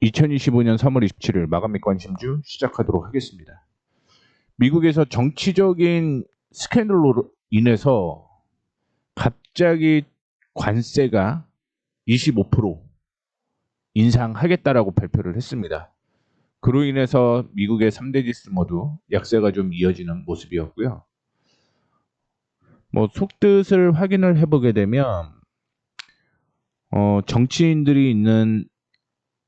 2025년 3월 27일 마감 및 관심주 시작하도록 하겠습니다. 미국에서 정치적인 스캔들로 인해서 갑자기 관세가 25% 인상하겠다라고 발표를 했습니다. 그로 인해서 미국의 3대 지수 모두 약세가 좀 이어지는 모습이었고요. 속뜻을 확인을 해보게 되면 정치인들이 있는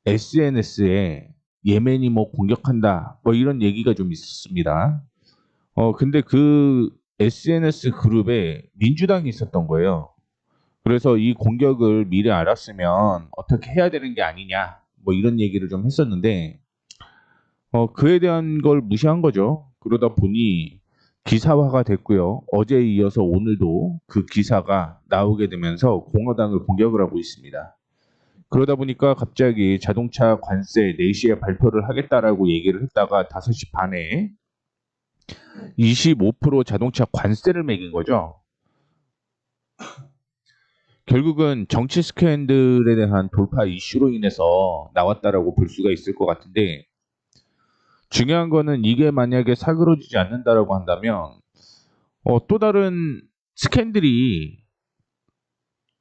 SNS에 예멘이 공격한다 이런 얘기가 좀 있었습니다. 근데 그 SNS 그룹에 민주당이 있었던 거예요. 그래서 이 공격을 미리 알았으면 어떻게 해야 되는 게 아니냐 이런 얘기를 좀 했었는데 그에 대한 걸 무시한 거죠. 그러다 보니 기사화가 됐고요. 어제에 이어서 오늘도 그 기사가 나오게 되면서 공화당을 공격을 하고 있습니다. 그러다 보니까 갑자기 자동차 관세 4시에 발표를 하겠다라고 얘기를 했다가 5시 반에 25% 자동차 관세를 매긴 거죠. 결국은 정치 스캔들에 대한 돌파 이슈로 인해서 나왔다라고 볼 수가 있을 것 같은데, 중요한 거는 이게 만약에 사그러지지 않는다라고 한다면 또 다른 스캔들이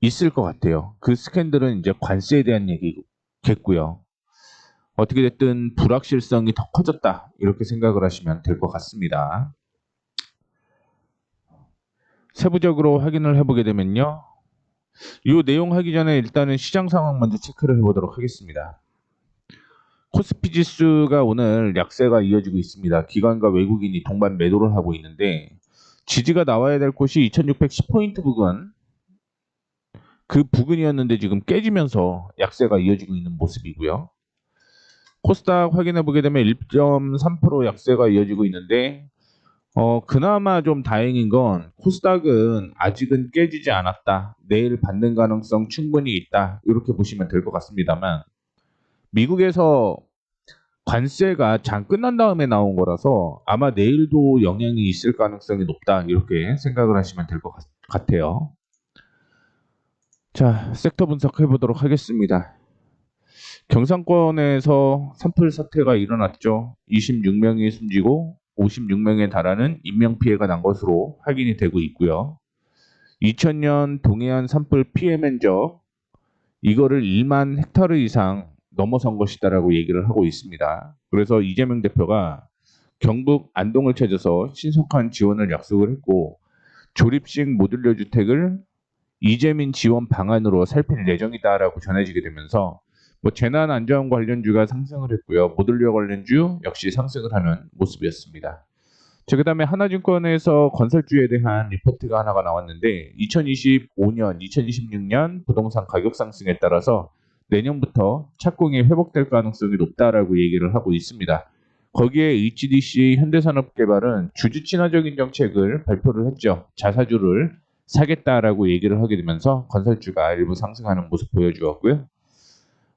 있을 것 같아요. 그 스캔들은 이제 관세에 대한 얘기겠고요. 어떻게 됐든 불확실성이 더 커졌다 이렇게 생각을 하시면 될 것 같습니다. 세부적으로 확인을 해보게 되면요, 이 내용 하기 전에 일단은 시장 상황 먼저 체크를 해보도록 하겠습니다. 코스피 지수가 오늘 약세가 이어지고 있습니다. 기관과 외국인이 동반 매도를 하고 있는데, 지지가 나와야 될 곳이 2610포인트 부근, 그 부근이었는데 지금 깨지면서 약세가 이어지고 있는 모습이고요. 코스닥 확인해 보게 되면 1.3% 약세가 이어지고 있는데, 그나마 좀 다행인 건 코스닥은 아직은 깨지지 않았다. 내일 받는 가능성 충분히 있다. 이렇게 보시면 될 것 같습니다만, 미국에서 관세가 장 끝난 다음에 나온 거라서 아마 내일도 영향이 있을 가능성이 높다. 이렇게 생각을 하시면 될 것 같아요. 자, 섹터 분석해 보도록 하겠습니다. 경상권에서 산불 사태가 일어났죠. 26명이 숨지고 56명에 달하는 인명피해가 난 것으로 확인이 되고 있고요. 2000년 동해안 산불 피해 면적 이거를 1만 헥타르 이상 넘어선 것이다라고 얘기를 하고 있습니다. 그래서 이재명 대표가 경북 안동을 찾아서 신속한 지원을 약속을 했고, 조립식 모듈러 주택을 이재민 지원 방안으로 살필 예정이다라고 전해지게 되면서 재난 안전 관련주가 상승을 했고요. 모듈러 관련주 역시 상승을 하는 모습이었습니다. 자, 그다음에 하나증권에서 건설주에 대한 리포트가 하나가 나왔는데, 2025년, 2026년 부동산 가격 상승에 따라서 내년부터 착공이 회복될 가능성이 높다라고 얘기를 하고 있습니다. 거기에 HDC 현대산업개발은 주주 친화적인 정책을 발표를 했죠. 자사주를 사겠다라고 얘기를 하게 되면서 건설주가 일부 상승하는 모습 보여주었고요.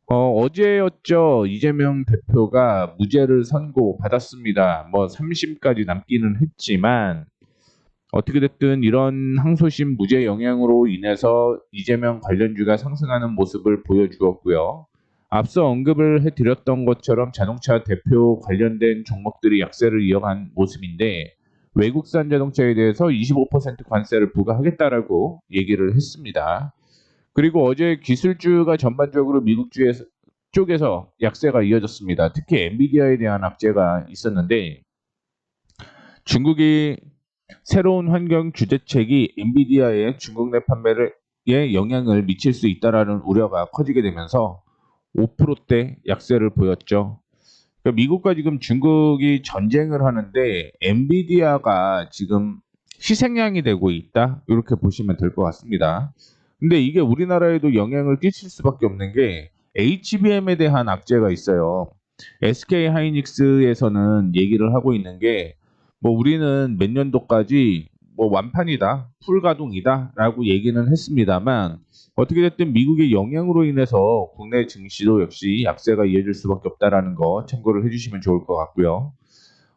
어제였죠. 이재명 대표가 무죄를 선고받았습니다. 3심까지 남기는 했지만 어떻게 됐든 이런 항소심 무죄 영향으로 인해서 이재명 관련주가 상승하는 모습을 보여주었고요. 앞서 언급을 해드렸던 것처럼 자동차 대표 관련된 종목들이 약세를 이어간 모습인데, 외국산 자동차에 대해서 25% 관세를 부과하겠다라고 얘기를 했습니다. 그리고 어제 기술주가 전반적으로 미국 쪽에서 약세가 이어졌습니다. 특히 엔비디아에 대한 악재가 있었는데, 중국이 새로운 환경 규제책이 엔비디아의 중국 내 판매에 영향을 미칠 수 있다라는 우려가 커지게 되면서 5%대 약세를 보였죠. 그러니까 미국과 지금 중국이 전쟁을 하는데 엔비디아가 지금 희생양이 되고 있다. 이렇게 보시면 될 것 같습니다. 근데 이게 우리나라에도 영향을 끼칠 수밖에 없는 게 HBM에 대한 악재가 있어요. SK 하이닉스에서는 얘기를 하고 있는 게 우리는 몇 년도까지 완판이다, 풀가동이다라고 얘기는 했습니다만, 어떻게 됐든 미국의 영향으로 인해서 국내 증시도 역시 약세가 이어질 수밖에 없다라는 거 참고를 해주시면 좋을 것 같고요.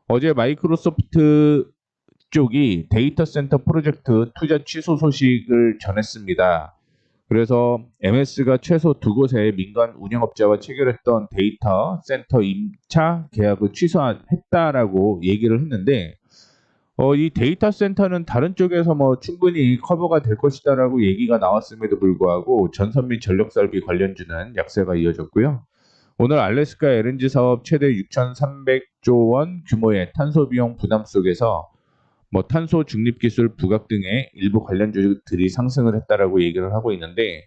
어제 마이크로소프트 쪽이 데이터 센터 프로젝트 투자 취소 소식을 전했습니다. 그래서 MS가 최소 2곳의 민간 운영업자와 체결했던 데이터 센터 임차 계약을 취소했다라고 얘기를 했는데 이 데이터 센터는 다른 쪽에서 뭐 충분히 커버가 될 것이다라고 얘기가 나왔음에도 불구하고 전선 및 전력 설비 관련주는 약세가 이어졌고요. 오늘 알래스카 LNG 사업 최대 6,300조 원 규모의 탄소 비용 부담 속에서 뭐 탄소 중립 기술 부각 등의 일부 관련주들이 상승을 했다라고 얘기를 하고 있는데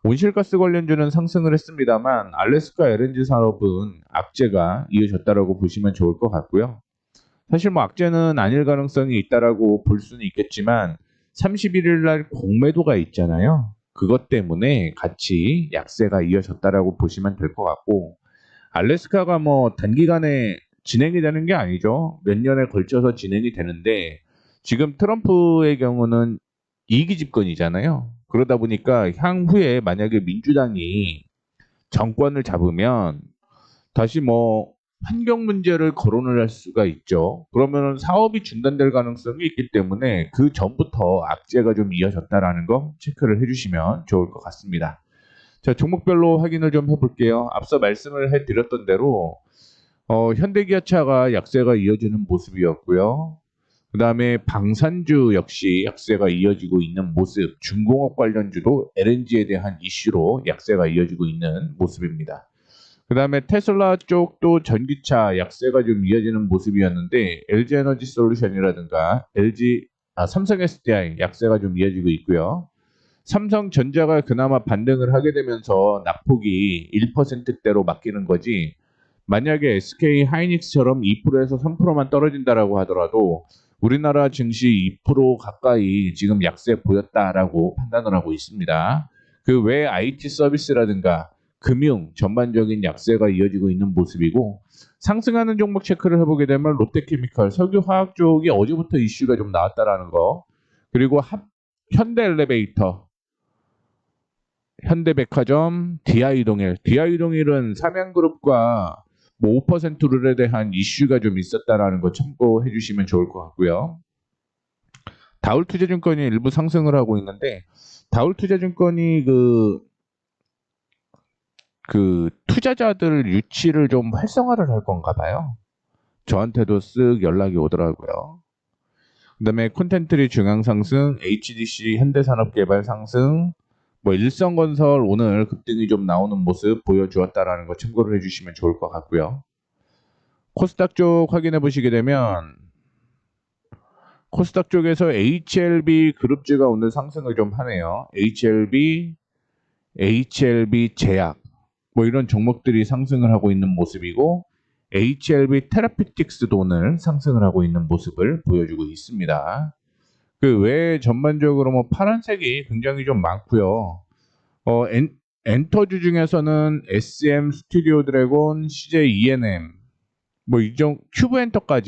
온실가스 관련주는 상승을 했습니다만 알래스카 LNG 산업은 악재가 이어졌다라고 보시면 좋을 것 같고요. 사실 뭐 악재는 아닐 가능성이 있다라고 볼 수는 있겠지만 31일 날 공매도가 있잖아요. 그것 때문에 같이 약세가 이어졌다라고 보시면 될 것 같고 알래스카가 뭐 단기간에 진행이 되는 게 아니죠. 몇 년에 걸쳐서 진행이 되는데 지금 트럼프의 경우는 2기 집권이잖아요. 그러다 보니까 향후에 만약에 민주당이 정권을 잡으면 다시 뭐 환경 문제를 거론을 할 수가 있죠. 그러면은 사업이 중단될 가능성이 있기 때문에 그 전부터 악재가 좀 이어졌다라는 거 체크를 해주시면 좋을 것 같습니다. 자, 종목별로 확인을 좀 해볼게요. 앞서 말씀을 해드렸던 대로 현대기아차가 약세가 이어지는 모습이었고요. 그 다음에 방산주 역시 약세가 이어지고 있는 모습, 중공업 관련주도 LNG에 대한 이슈로 약세가 이어지고 있는 모습입니다. 그 다음에 테슬라 쪽도 전기차 약세가 좀 이어지는 모습이었는데 LG에너지 솔루션이라든가 삼성 SDI 약세가 좀 이어지고 있고요. 삼성전자가 그나마 반등을 하게 되면서 낙폭이 1%대로 맡기는 거지 만약에 SK 하이닉스처럼 2%에서 3%만 떨어진다라고 하더라도 우리나라 증시 2% 가까이 지금 약세 보였다라고 판단을 하고 있습니다. 그 외 IT 서비스라든가 금융 전반적인 약세가 이어지고 있는 모습이고 상승하는 종목 체크를 해보게 되면 롯데케미칼, 석유화학 쪽이 어제부터 이슈가 좀 나왔다라는 거 그리고 현대엘리베이터, 현대백화점, 디아이동일은 삼양그룹과 뭐 5% 룰에 대한 이슈가 좀 있었다라는 거 참고해 주시면 좋을 것 같고요. 다울투자증권이 일부 상승을 하고 있는데 다울투자증권이 그 투자자들 유치를 좀 활성화를 할 건가 봐요. 저한테도 쓱 연락이 오더라고요. 그다음에 콘텐트리 중앙 상승, HDC 현대산업개발 상승, 뭐 일성건설 오늘 급등이 좀 나오는 모습 보여주었다라는 거 참고를 해주시면 좋을 것 같고요. 코스닥 쪽 확인해 보시게 되면 코스닥 쪽에서 HLB 그룹주가 오늘 상승을 좀 하네요. HLB 제약 뭐 이런 종목들이 상승을 하고 있는 모습이고 HLB 테라피틱스도 오늘 상승을 하고 있는 모습을 보여주고 있습니다. 그 외에 전반적으로 뭐 파란색이 굉장히 좀 많고요. 엔터주 중에서는 SM 스튜디오 드래곤, CJ ENM 뭐 이종 큐브엔터가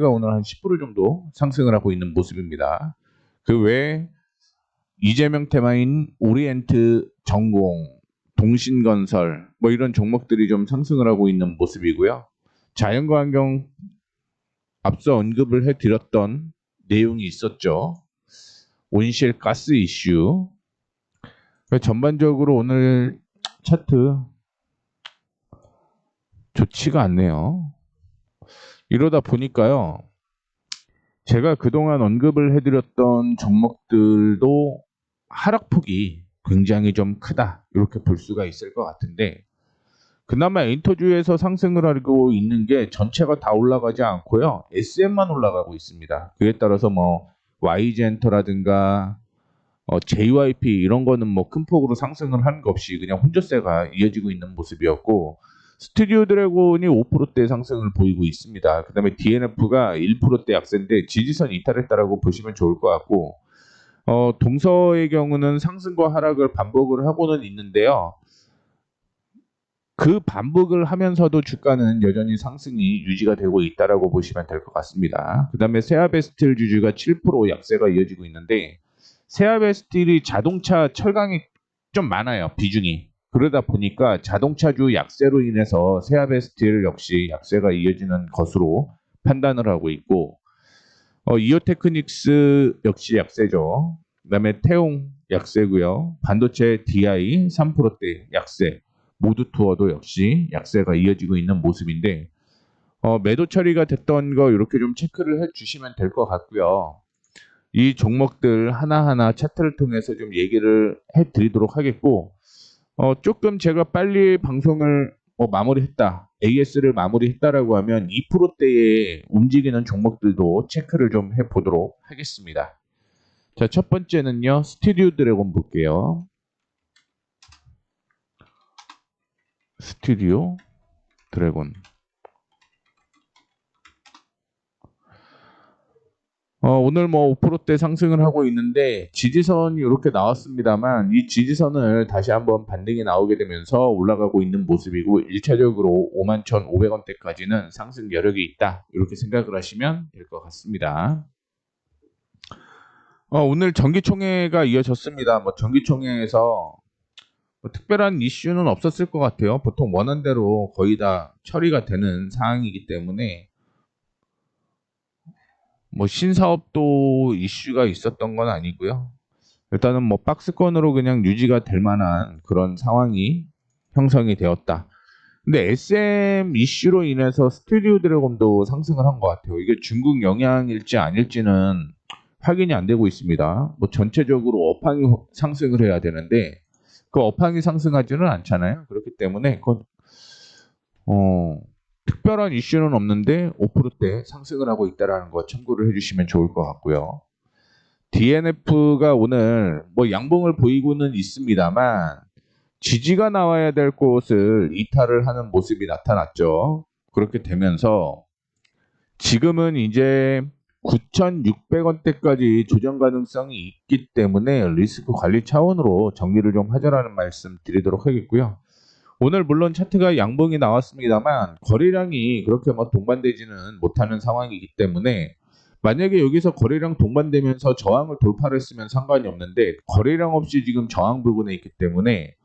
오늘 한 10% 정도 상승을 하고 있는 모습입니다. 그 외에 이재명 테마인 오리엔트 전공, 동신건설 뭐 이런 종목들이 좀 상승을 하고 있는 모습이고요. 자연과 환경 앞서 언급을 해드렸던 내용이 있었죠. 온실가스 이슈. 전반적으로 오늘 차트 좋지가 않네요. 이러다 보니까요. 제가 그동안 언급을 해드렸던 종목들도 하락폭이 굉장히 좀 크다. 이렇게 볼 수가 있을 것 같은데 그나마 엔터주에서 상승을 하고 있는 게 전체가 다 올라가지 않고요. SM만 올라가고 있습니다. 그에 따라서 뭐 YG엔터라든가 JYP 이런 거는 뭐 큰 폭으로 상승을 하는 것 없이 그냥 혼조세가 이어지고 있는 모습이었고 스튜디오 드래곤이 5%대 상승을 보이고 있습니다. 그 다음에 DNF가 1%대 약세인데 지지선 이탈했다라고 보시면 좋을 것 같고 동서의 경우는 상승과 하락을 반복을 하고는 있는데요. 그 반복을 하면서도 주가는 여전히 상승이 유지가 되고 있다라고 보시면 될 것 같습니다. 그 다음에 세아베스틸 주주가 7% 약세가 이어지고 있는데 세아베스틸이 자동차 철강이 좀 많아요. 비중이. 그러다 보니까 자동차주 약세로 인해서 세아베스틸 역시 약세가 이어지는 것으로 판단을 하고 있고 이오테크닉스 역시 약세죠. 그 다음에 태웅 약세고요. 반도체 DI 3%대 약세. 모두 투어도 역시 약세가 이어지고 있는 모습인데 매도 처리가 됐던 거 이렇게 좀 체크를 해 주시면 될 것 같고요. 이 종목들 하나하나 차트를 통해서 좀 얘기를 해 드리도록 하겠고 조금 제가 빨리 방송을 마무리했다. AS를 마무리했다라고 하면 2%대에 움직이는 종목들도 체크를 좀 해보도록 하겠습니다. 자, 첫 번째는요. 스튜디오 드래곤 볼게요. 스튜디오 드래곤. 오늘 5%대 상승을 하고 있는데 지지선이 이렇게 나왔습니다만 이 지지선을 다시 한번 반등이 나오게 되면서 올라가고 있는 모습이고 1차적으로 51,500원대까지는 상승 여력이 있다. 이렇게 생각을 하시면 될 것 같습니다. 오늘 정기총회가 이어졌습니다. 정기총회에서 특별한 이슈는 없었을 것 같아요. 보통 원안대로 거의 다 처리가 되는 사항이기 때문에 신사업도 이슈가 있었던 건 아니고요. 일단은 박스권으로 그냥 유지가 될 만한 그런 상황이 형성이 되었다. 근데 SM 이슈로 인해서 스튜디오 드래곤도 상승을 한 것 같아요. 이게 중국 영향일지 아닐지는 확인이 안 되고 있습니다. 전체적으로 업황이 상승을 해야 되는데 그 업황이 상승하지는 않잖아요. 그렇기 때문에 그건 특별한 이슈는 없는데 5%대 상승을 하고 있다는 거 참고를 해주시면 좋을 것 같고요. DNF가 오늘 양봉을 보이고는 있습니다만 지지가 나와야 될 곳을 이탈을 하는 모습이 나타났죠. 그렇게 되면서 지금은 이제 9,600원대까지 조정 가능성이 있기 때문에 리스크 관리 차원으로 정리를 좀 하자라는 말씀 드리도록 하겠고요. 오늘 물론 차트가 양봉이 나왔습니다만 거래량이 그렇게 동반되지는 못하는 상황이기 때문에 만약에 여기서 거래량 동반되면서 저항을 돌파를 했으면 상관이 없는데 거래량 없이 지금 저항 부근에 있기 때문에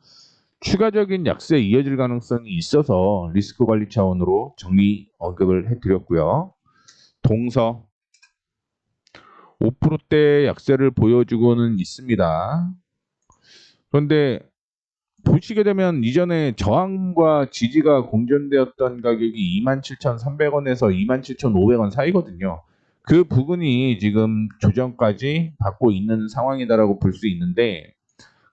추가적인 약세에 이어질 가능성이 있어서 리스크 관리 차원으로 정리 언급을 해드렸고요. 동서 5%대 약세를 보여주고는 있습니다. 그런데 보시게 되면 이전에 저항과 지지가 공존되었던 가격이 27,300원에서 27,500원 사이거든요. 그 부분이 지금 조정까지 받고 있는 상황이다라고 볼 수 있는데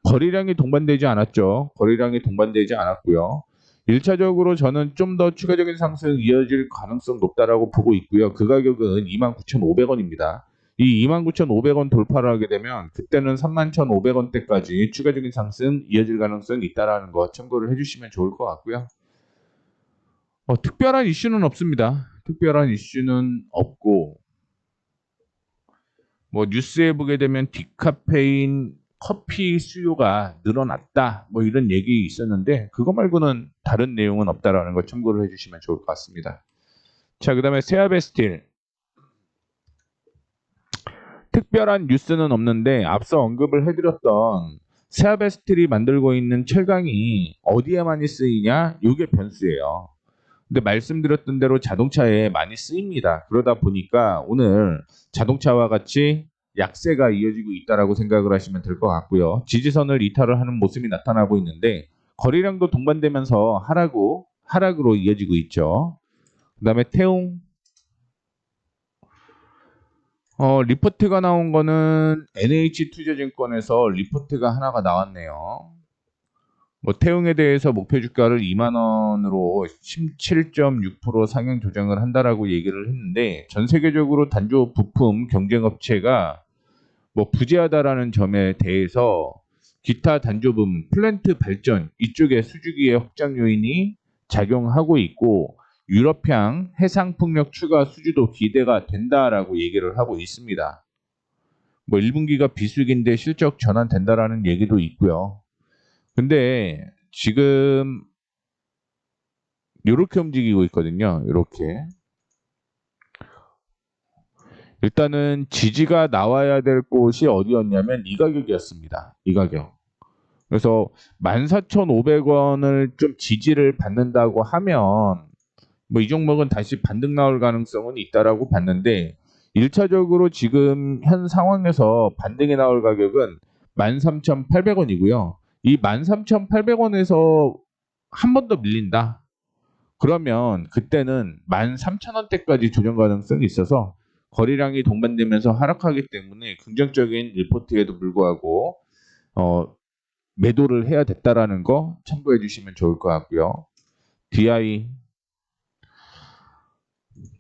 거래량이 동반되지 않았죠. 거래량이 동반되지 않았고요. 1차적으로 저는 좀 더 추가적인 상승 이어질 가능성 높다라고 보고 있고요. 그 가격은 29,500원입니다. 이 29,500원 돌파를 하게 되면 그때는 31,500원대까지 추가적인 상승 이어질 가능성이 있다는 거 참고를 해주시면 좋을 것 같고요. 특별한 이슈는 없습니다. 특별한 이슈는 없고 뉴스에 보게 되면 디카페인 커피 수요가 늘어났다 이런 얘기 있었는데 그거 말고는 다른 내용은 없다라는 거 참고를 해주시면 좋을 것 같습니다. 자, 그 다음에 세아베스틸 특별한 뉴스는 없는데 앞서 언급을 해드렸던 세아베스틸이 만들고 있는 철강이 어디에 많이 쓰이냐 이게 변수예요. 근데 말씀드렸던 대로 자동차에 많이 쓰입니다. 그러다 보니까 오늘 자동차와 같이 약세가 이어지고 있다라고 생각을 하시면 될 것 같고요. 지지선을 이탈을 하는 모습이 나타나고 있는데 거래량도 동반되면서 하락으로 이어지고 있죠. 그 다음에 태웅 리포트가 나온 거는 NH투자증권에서 리포트가 하나가 나왔네요. 태웅에 대해서 목표 주가를 2만 원으로 17.6% 상향 조정을 한다라고 얘기를 했는데 전 세계적으로 단조 부품 경쟁 업체가 부재하다라는 점에 대해서 기타 단조분 플랜트 발전 이쪽에 수주기의 확장 요인이 작용하고 있고 유럽향 해상 풍력 추가 수주도 기대가 된다라고 얘기를 하고 있습니다. 1분기가 비수기인데 실적 전환된다라는 얘기도 있고요. 근데 지금 이렇게 움직이고 있거든요. 이렇게. 일단은 지지가 나와야 될 곳이 어디였냐면 이 가격이었습니다. 이 가격. 그래서 14,500원을 좀 지지를 받는다고 하면 이 종목은 다시 반등 나올 가능성은 있다라고 봤는데 1차적으로 지금 현 상황에서 반등이 나올 가격은 13,800원이고요. 이 13,800원에서 한 번 더 밀린다. 그러면 그때는 13,000원대까지 조정 가능성이 있어서 거래량이 동반되면서 하락하기 때문에 긍정적인 리포트에도 불구하고 매도를 해야 됐다라는 거 참고해 주시면 좋을 것 같고요.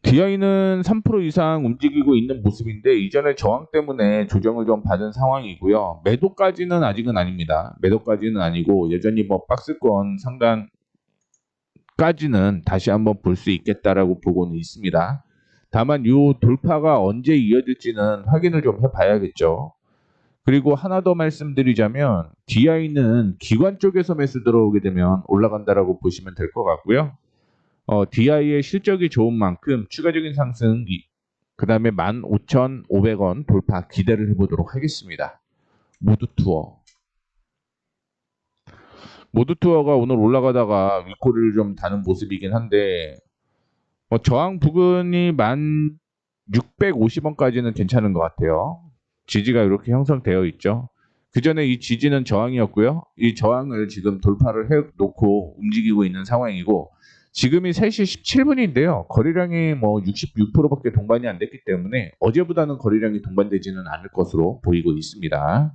DI는 3% 이상 움직이고 있는 모습인데 이전에 저항 때문에 조정을 좀 받은 상황이고요. 매도까지는 아직은 아닙니다. 매도까지는 아니고 여전히 뭐 박스권 상단까지는 다시 한번 볼 수 있겠다라고 보고는 있습니다. 다만 이 돌파가 언제 이어질지는 확인을 좀 해봐야겠죠. 그리고 하나 더 말씀드리자면 DI는 기관 쪽에서 매수 들어오게 되면 올라간다라고 보시면 될 것 같고요. DI의 실적이 좋은 만큼 추가적인 상승, 그 다음에 15,500원 돌파 기대를 해보도록 하겠습니다. 모두투어가 오늘 올라가다가 윗꼬리를 좀 다는 모습이긴 한데 저항 부근이 1,650원까지는 괜찮은 것 같아요. 지지가 이렇게 형성되어 있죠. 그 전에 이 지지는 저항이었고요. 이 저항을 지금 돌파를 해놓고 움직이고 있는 상황이고 지금이 3시 17분인데요. 거래량이 뭐 66%밖에 동반이 안 됐기 때문에 어제보다는 거래량이 동반되지는 않을 것으로 보이고 있습니다.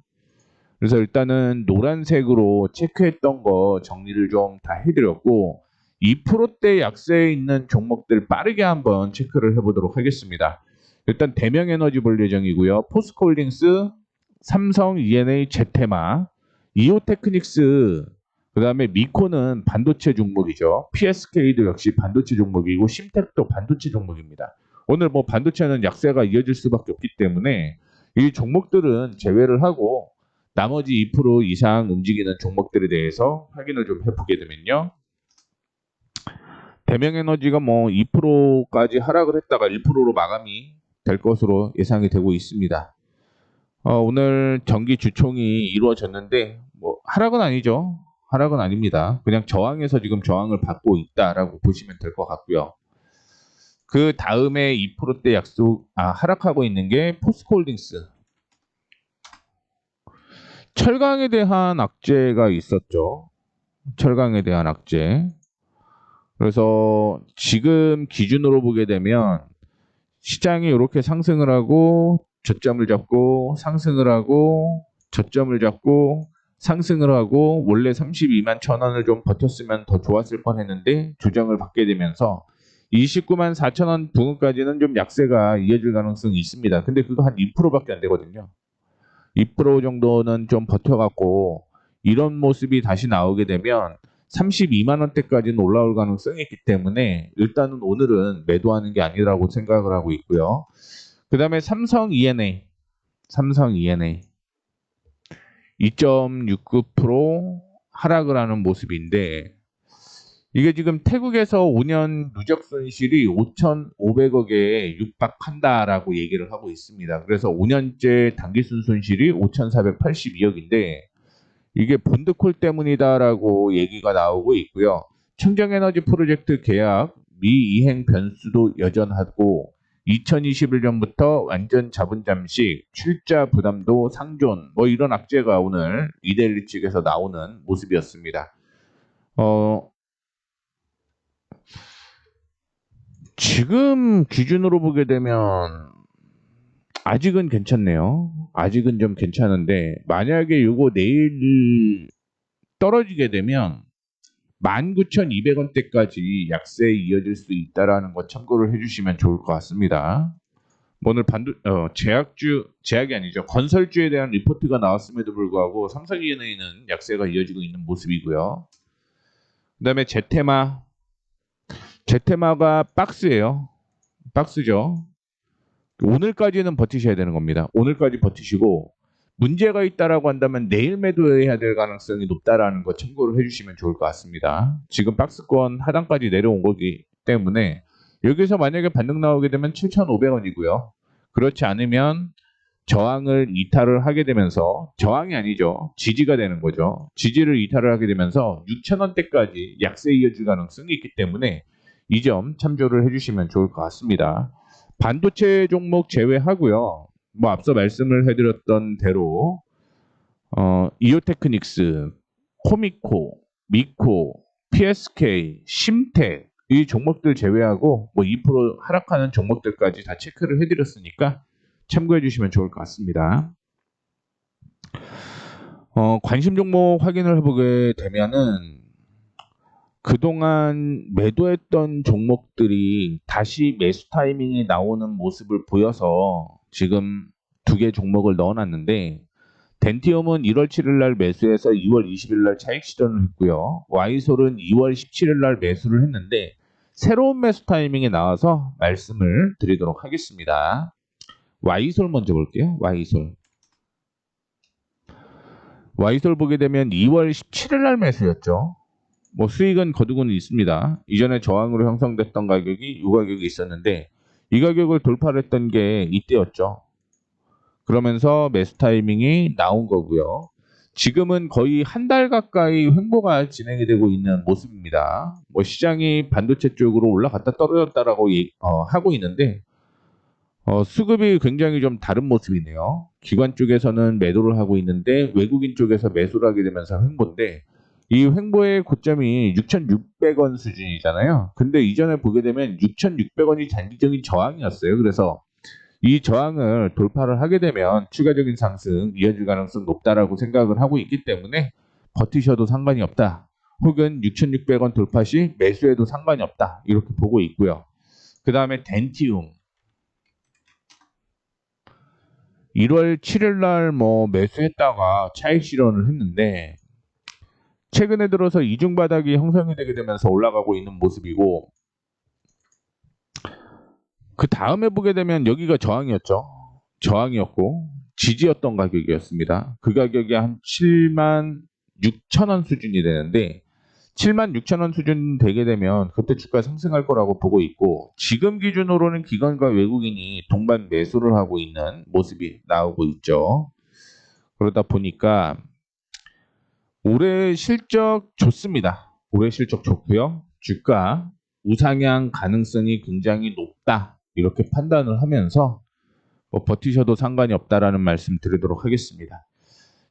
그래서 일단은 노란색으로 체크했던 거 정리를 좀 다 해드렸고 2%대 약세에 있는 종목들 빠르게 한번 체크를 해보도록 하겠습니다. 일단 대명에너지 볼 예정이고요. 포스코홀딩스, 삼성, E&A, 제테마, 이오테크닉스, 그 다음에 미코는 반도체 종목이죠. PSK도 역시 반도체 종목이고 심텍도 반도체 종목입니다. 오늘 뭐 반도체는 약세가 이어질 수밖에 없기 때문에 이 종목들은 제외를 하고 나머지 2% 이상 움직이는 종목들에 대해서 확인을 좀 해보게 되면요. 대명에너지가 뭐 2%까지 하락을 했다가 1%로 마감이 될 것으로 예상이 되고 있습니다. 오늘 정기 주총이 이루어졌는데 뭐 하락은 아니죠. 하락은 아닙니다. 그냥 저항에서 지금 저항을 받고 있다라고 보시면 될 것 같고요. 그 다음에 2%대 하락하고 있는 게 포스코홀딩스. 철강에 대한 악재가 있었죠. 철강에 대한 악재. 그래서 지금 기준으로 보게 되면 시장이 이렇게 상승을 하고 저점을 잡고 상승을 하고 저점을 잡고 상승을 하고 원래 32만 1,000원을 좀 버텼으면 더 좋았을 뻔했는데 조정을 받게 되면서 29만 4,000원 부근까지는 좀 약세가 이어질 가능성이 있습니다. 근데 그거 한 2%밖에 안 되거든요. 2% 정도는 좀 버텨갖고 이런 모습이 다시 나오게 되면 32만 원대까지는 올라올 가능성이 있기 때문에 일단은 오늘은 매도하는 게 아니라고 생각을 하고 있고요. 그 다음에 삼성 E&A 2.69% 하락을 하는 모습인데 이게 지금 태국에서 5년 누적 손실이 5,500억에 육박한다라고 얘기를 하고 있습니다. 그래서 5년째 단기순 손실이 5,482억인데 이게 본드콜 때문이다라고 얘기가 나오고 있고요. 청정에너지 프로젝트 계약 미이행 변수도 여전하고 2021년부터 완전 자본 잠식, 출자 부담도 상존 뭐 이런 악재가 오늘 이데일리 측에서 나오는 모습이었습니다. 지금 기준으로 보게 되면 아직은 괜찮네요. 아직은 좀 괜찮은데 만약에 이거 내일 떨어지게 되면 19,200원대까지 약세에 이어질 수 있다라는 거 참고를 해주시면 좋을 것 같습니다. 오늘 제약이 아니죠. 건설주에 대한 리포트가 나왔음에도 불구하고 삼성 E&A는 약세가 이어지고 있는 모습이고요. 그 다음에 제테마가 박스예요. 박스죠. 오늘까지는 버티셔야 되는 겁니다. 오늘까지 버티시고 문제가 있다라고 한다면 내일 매도해야 될 가능성이 높다라는 거 참고를 해주시면 좋을 것 같습니다. 지금 박스권 하단까지 내려온 거기 때문에 여기서 만약에 반등 나오게 되면 7,500원이고요. 그렇지 않으면 저항을 이탈을 하게 되면서 저항이 아니죠. 지지가 되는 거죠. 지지를 이탈을 하게 되면서 6,000원대까지 약세 이어질 가능성이 있기 때문에 이 점 참조를 해주시면 좋을 것 같습니다. 반도체 종목 제외하고요. 뭐 앞서 말씀을 해드렸던 대로 이오테크닉스, 코미코, 미코, PSK, 심텍 이 종목들 제외하고 뭐 2% 하락하는 종목들까지 다 체크를 해드렸으니까 참고해 주시면 좋을 것 같습니다. 관심 종목 확인을 해보게 되면은 그동안 매도했던 종목들이 다시 매수 타이밍이 나오는 모습을 보여서 지금 2개 종목을 넣어놨는데 덴티움은 1월 7일 날 매수해서 2월 20일 날 차익 실현을 했고요. 와이솔은 2월 17일 날 매수를 했는데 새로운 매수 타이밍이 나와서 말씀을 드리도록 하겠습니다. 와이솔 먼저 볼게요. 와이솔 보게 되면 2월 17일 날 매수였죠. 뭐 수익은 거두고는 있습니다. 이전에 저항으로 형성됐던 가격이 이 가격이 있었는데 이 가격을 돌파를 했던 게 이때였죠. 그러면서 매수 타이밍이 나온 거고요. 지금은 거의 한 달 가까이 횡보가 진행이 되고 있는 모습입니다. 뭐 시장이 반도체 쪽으로 올라갔다 떨어졌다라고 하고 있는데 수급이 굉장히 좀 다른 모습이네요. 기관 쪽에서는 매도를 하고 있는데 외국인 쪽에서 매수를 하게 되면서 횡보인데 이 횡보의 고점이 6,600원 수준이잖아요. 근데 이전에 보게 되면 6,600원이 단기적인 저항이었어요. 그래서 이 저항을 돌파를 하게 되면 추가적인 상승 이어질 가능성이 높다라고 생각을 하고 있기 때문에 버티셔도 상관이 없다. 혹은 6,600원 돌파 시 매수해도 상관이 없다. 이렇게 보고 있고요. 그 다음에 덴티움 1월 7일 날 뭐 매수했다가 차익 실현을 했는데 최근에 들어서 이중 바닥이 형성이 되게 되면서 올라가고 있는 모습이고 그 다음에 보게 되면 여기가 저항이었고 지지였던 가격이었습니다. 그 가격이 한 76,000원 수준이 되는데 76,000원 수준 되게 되면 그때 주가 상승할 거라고 보고 있고 지금 기준으로는 기관과 외국인이 동반 매수를 하고 있는 모습이 나오고 있죠. 그러다 보니까 올해 실적 좋습니다. 올해 실적 좋고요. 주가 우상향 가능성이 굉장히 높다. 이렇게 판단을 하면서 뭐 버티셔도 상관이 없다라는 말씀 드리도록 하겠습니다.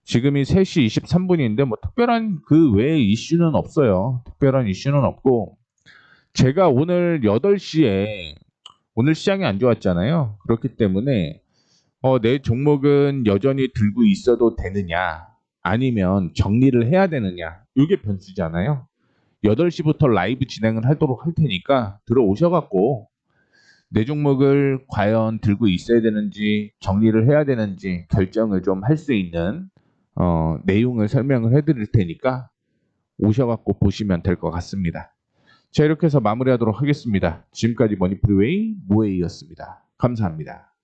지금이 3시 23분인데 뭐 특별한 그 외의 이슈는 없어요. 특별한 이슈는 없고 제가 오늘 8시에 오늘 시장이 안 좋았잖아요. 그렇기 때문에 내 종목은 여전히 들고 있어도 되느냐 아니면 정리를 해야 되느냐 이게 변수잖아요. 8시부터 라이브 진행을 하도록 할 테니까 들어오셔갖고 내 종목을 과연 들고 있어야 되는지 정리를 해야 되는지 결정을 좀 할 수 있는 내용을 설명을 해드릴 테니까 오셔갖고 보시면 될 것 같습니다. 자, 이렇게 해서 마무리하도록 하겠습니다. 지금까지 머니프리웨이 모에이였습니다. 감사합니다.